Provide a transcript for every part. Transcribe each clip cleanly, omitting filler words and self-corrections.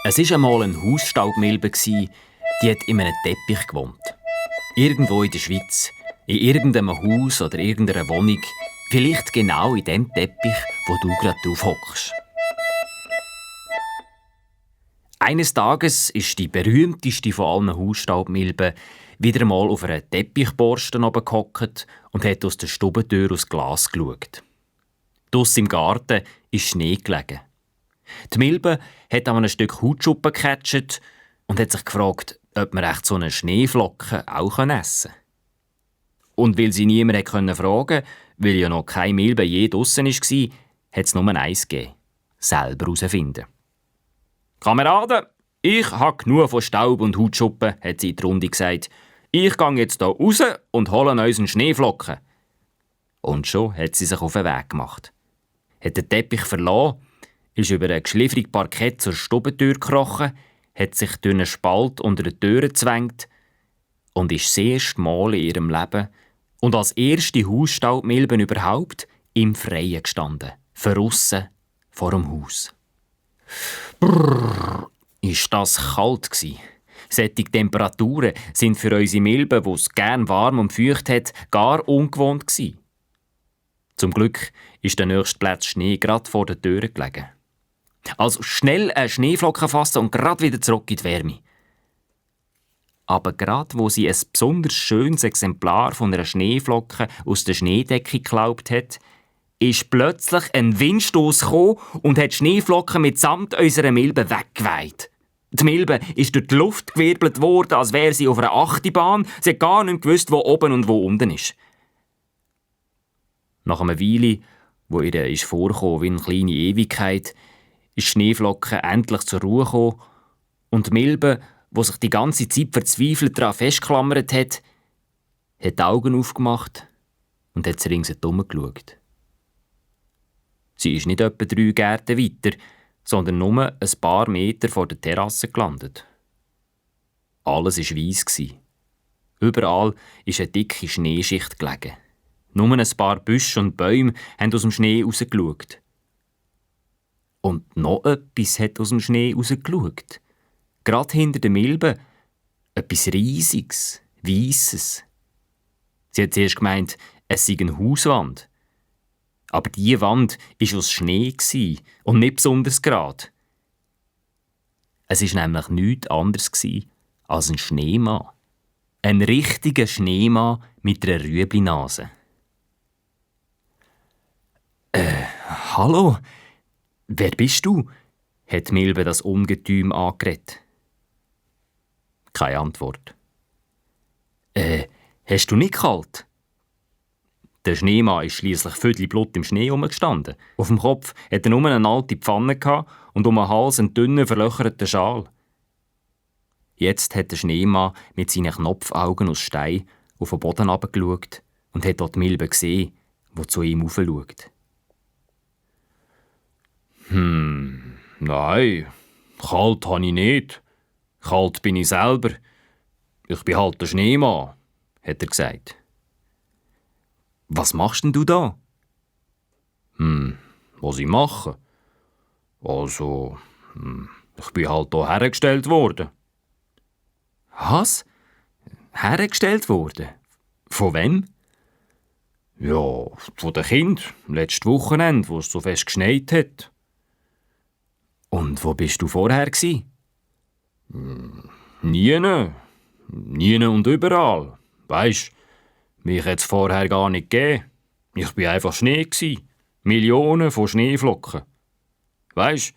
Es war einmal eine Hausstaubmilbe, die hat in einem Teppich gewohnt. Irgendwo in der Schweiz, in irgendeinem Haus oder irgendeiner Wohnung, vielleicht genau in dem Teppich, wo du gerade drauf hockst. Eines Tages ist die berühmteste von allen Hausstaubmilben wieder einmal auf einer Teppichborste gehockt und hat aus der Stubentür aus Glas geschaut. Draussen im Garten ist Schnee gelegen. Die Milbe hat an einem Stück Hautschuppen gecatcht und hat sich gefragt, ob man echt so eine Schneeflocke auch essen kann. Und weil sie niemand fragen konnte, weil ja noch keine Milbe je draussen war, hat es nur eins gegeben: selber herausfinden. «Kameraden, ich habe genug von Staub und Hautschuppen», hat sie in die Runde gesagt. «Ich gehe jetzt hier raus und hole uns einen Schneeflocken.» Und schon hat sie sich auf den Weg gemacht. Hat den Teppich verlassen, ist über ein geschliffriges Parkett zur Stubentür gekrochen, hat sich durch einen Spalt unter der Tür gezwängt und ist das erste Mal in ihrem Leben und als erste Hausstaubmilbe überhaupt im Freien gestanden, verrissen vor dem Haus. Brrr, ist das kalt gsi. Solche Temperaturen sind für unsere Milben, die es gern warm und feucht hat, gar ungewohnt gsi. Zum Glück ist der nächste Platz Schnee gerade vor der Tür gelegen. Also schnell eine Schneeflocke fassen und gerade wieder zurück in die Wärme. Aber gerade wo sie ein besonders schönes Exemplar von einer Schneeflocke aus der Schneedecke geklaut hat, ist plötzlich ein Windstoß gekommen und hat die Schneeflocke mitsamt unserer Milbe weggeweht. Die Milbe ist durch die Luft gewirbelt worden, als wäre sie auf einer Achterbahn. Sie hat gar nicht gewusst, wo oben und wo unten ist. Nach einer Weile, wo ihr ist vorgekommen wie eine kleine Ewigkeit, ist die Schneeflocke endlich zur Ruhe gekommen und die Milbe, die sich die ganze Zeit verzweifelt daran festgeklammert hat die Augen aufgemacht und hat ringsherum geschaut. Sie ist nicht etwa 3 Gärten weiter, sondern nur ein paar Meter vor der Terrasse gelandet. Alles war weiss. Überall ist eine dicke Schneeschicht gelegen. Nur ein paar Büsche und Bäume haben aus dem Schnee rausgeschaut. Und noch etwas hat aus dem Schnee rausgeschaut. Gerade hinter der Milbe etwas Riesiges, Weisses. Sie hat zuerst gemeint, es sei eine Hauswand. Aber diese Wand war aus Schnee und nicht besonders gerade. Es war nämlich nichts anderes als ein Schneemann. Ein richtiger Schneemann mit einer Rüebli-Nase. «Hallo, wer bist du?» hat Milbe das Ungetüm angeredet. Keine Antwort. «Hast du nicht kalt?» Der Schneemann ist schliesslich viertelblut im Schnee herumgestanden. Auf dem Kopf hatte er nur eine alte Pfanne und um den Hals einen dünnen, verlöcherten Schal. Jetzt hat der Schneemann mit seinen Knopfaugen aus Stein auf den Boden herabgeschaut und hat dort die Milbe gesehen, die zu ihm heraufschaut. Nein, kalt habe ich nicht. Kalt bin ich selber. Ich bin halt der Schneemann, hat er gesagt. «Was machst denn du da?» «Was ich mache? Also, ich bin halt hier hergestellt worden.» «Was? Hergestellt worden? Von wem?» «Ja, von den Kindern. Letztes Wochenende, wo es so fest geschneit hat.» «Und wo bist du vorher gsi?» «Nie und überall. Weisst, mich hat es vorher gar nicht gegeben. Ich war einfach Schnee gsi. Millionen von Schneeflocken. Weisst,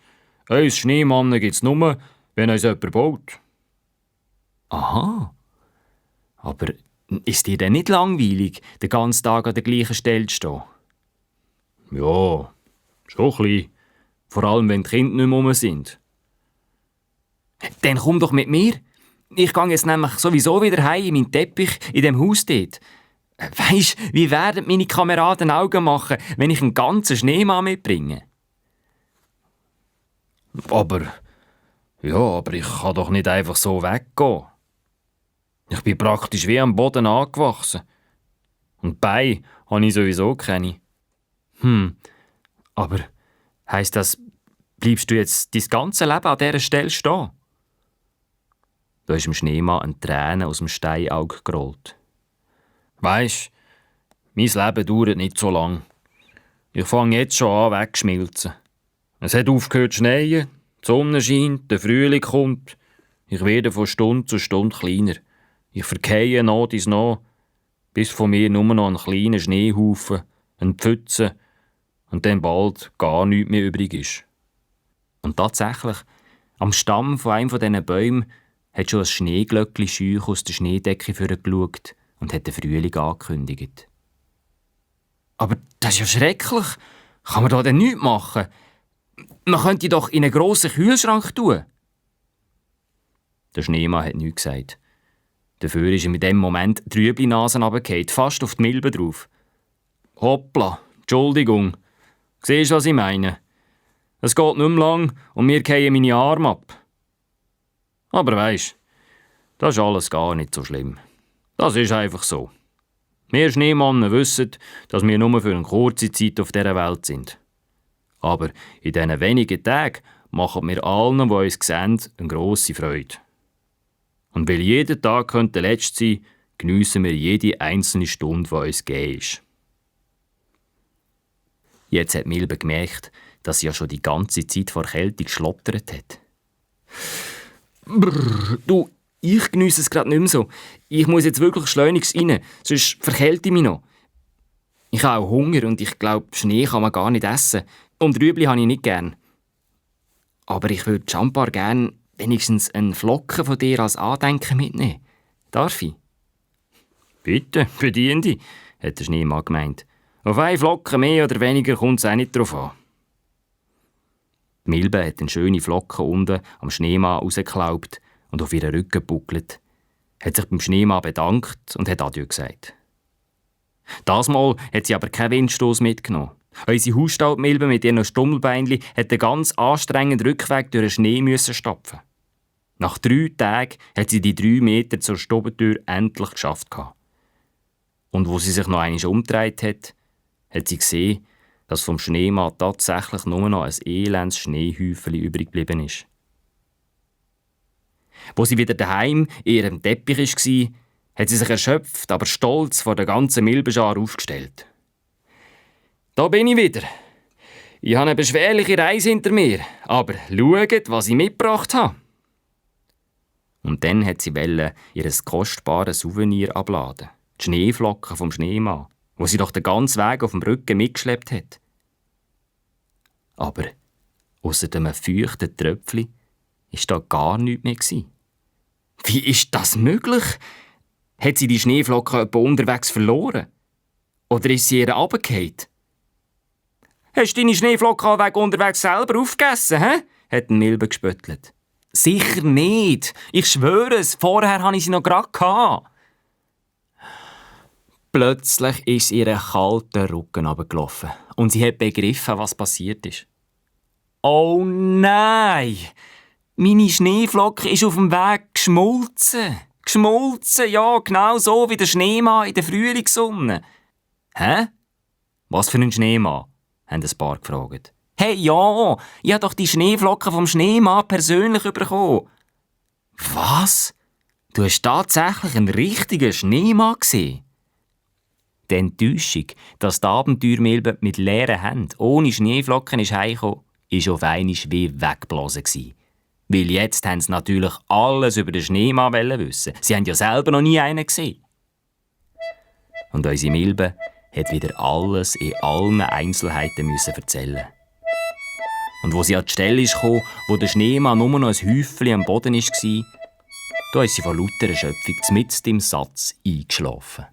uns Schneemannen gibt es nur, wenn uns jemand baut.» «Aha. Aber ist dir denn nicht langweilig, den ganzen Tag an der gleichen Stelle zu stehen?» «Ja, schon ein bisschen. Vor allem, wenn die Kinder nicht mehr rum sind.» «Dann komm doch mit mir. Ich gehe jetzt nämlich sowieso wieder heim in meinen Teppich in dem Haus dort. Weisst, wie werden meine Kameraden Augen machen, wenn ich einen ganzen Schneemann mitbringe?» Aber ich kann doch nicht einfach so weggehen. Ich bin praktisch wie am Boden angewachsen. Und Beine habe ich sowieso keine.» Aber heisst das, Bleibst du jetzt dein ganze Leben an dieser Stelle stehen? Da ist dem Schneemann eine Träne aus dem Steinauge gerollt. Weisst, mein Leben dauert nicht so lang. Ich fange jetzt schon an wegzuschmilzen. Es hat aufgehört zu schneien, die Sonne scheint, der Frühling kommt. Ich werde von Stunde zu Stunde kleiner. Ich verkehe nach dies nach, bis von mir nur noch ein kleiner Schneehaufen, eine Pfütze und dann bald gar nichts mehr übrig ist. Und tatsächlich, am Stamm von einem dieser Bäume hat schon ein Schneeglöckchen scheuch aus der Schneedecke vorgeschaut und hat den Frühling angekündigt. Aber das ist ja schrecklich. Kann man da denn nichts machen? Man könnte doch in einen grossen Kühlschrank tun. Der Schneemann hat nichts gesagt. Dafür ist ihm in dem Moment die Rüebli-Nase runtergefallen, fast auf die Milbe drauf. Hoppla, Entschuldigung. Siehst du, was ich meine? Es geht nicht mehr lang und mir fallen meine Arme ab. Aber weisst, das ist alles gar nicht so schlimm. Das ist einfach so. Wir Schneemannen wissen, dass wir nur für eine kurze Zeit auf dieser Welt sind. Aber in diesen wenigen Tagen machen wir allen, die uns sehen, eine grosse Freude. Und weil jeder Tag der letzte sein könnte, geniessen wir jede einzelne Stunde, die uns gegeben ist. Jetzt hat Milbe gemerkt, dass sie ja schon die ganze Zeit vor Kälte geschlottert hat. Brrr, du, ich geniesse es gerade nicht mehr so. Ich muss jetzt wirklich schleunigst rein, sonst verkälte ich mich noch. Ich habe auch Hunger und ich glaube, Schnee kann man gar nicht essen. Und Rüebli habe ich nicht gern. Aber ich würde schambar gern wenigstens einen Flocken von dir als Andenken mitnehmen. Darf ich? Bitte, bediene dich, hat der Schneemann gemeint. Auf eine Flocke mehr oder weniger kommt es auch nicht drauf an. Die Milbe hat eine schöne Flocke unten am Schneemann rausgeklaubt und auf ihren Rücken gebuckelt, hat sich beim Schneemann bedankt und hat Adieu gesagt. Das Mal hat sie aber keinen Windstoß mitgenommen. Unsere Hausstaubmilbe mit ihren Stummelbeinchen hat den ganz anstrengenden Rückweg durch den Schnee stapfen. Nach 3 Tagen hat sie die 3 Meter zur Stubentür endlich geschafft. Und wo sie sich noch einmal umgedreht hat, hat sie gesehen, dass vom Schneemann tatsächlich nur noch ein elendes Schneehäufchen übrig geblieben ist. Wo sie wieder daheim in ihrem Teppich war, hat sie sich erschöpft, aber stolz vor der ganzen Milbenschar aufgestellt. Da bin ich wieder. Ich habe eine beschwerliche Reise hinter mir, aber schaut, was ich mitgebracht habe. Und dann hat sie ihr kostbares Souvenir abladen. Die Schneeflocken vom Schneemann, wo sie doch den ganzen Weg auf dem Rücken mitgeschleppt hat. Aber ausser einem feuchten Tröpfchen war da gar nichts mehr. Wie ist das möglich? Hat sie die Schneeflocken etwa unterwegs verloren? Oder ist sie ihr runtergefallen? Hast du deine Schneeflocken am Weg unterwegs selber aufgegessen, hä? Hat Milbe gespöttelt. Sicher nicht. Ich schwöre es, vorher hatte ich sie noch gerade gehabt. Plötzlich ist ihr ein kalter Rücken runtergelaufen und sie hat begriffen, was passiert ist. Oh nein! Meine Schneeflocke ist auf dem Weg geschmolzen. Geschmolzen, ja, genau so wie der Schneemann in der Frühlingssonne. Hä? Was für ein Schneemann? Haben ein paar gefragt. Hey, ja, ich habe doch die Schneeflocken vom Schneemann persönlich bekommen. Was? Du hast tatsächlich einen richtigen Schneemann gesehen? Die Enttäuschung, dass die Abenteuermilbe mit leeren Händen, ohne Schneeflocken heimgekommen ist, war auf einmal wie weggeblasen. Weil jetzt haben sie natürlich alles über den Schneemann wissen. Sie haben ja selber noch nie einen gesehen. Und unsere Milbe hat wieder alles in allen Einzelheiten erzählen. Und wo sie an die Stelle kam, wo der Schneemann nur noch ein Häufchen am Boden war, da ist sie von lauter Erschöpfung mitten im Satz eingeschlafen.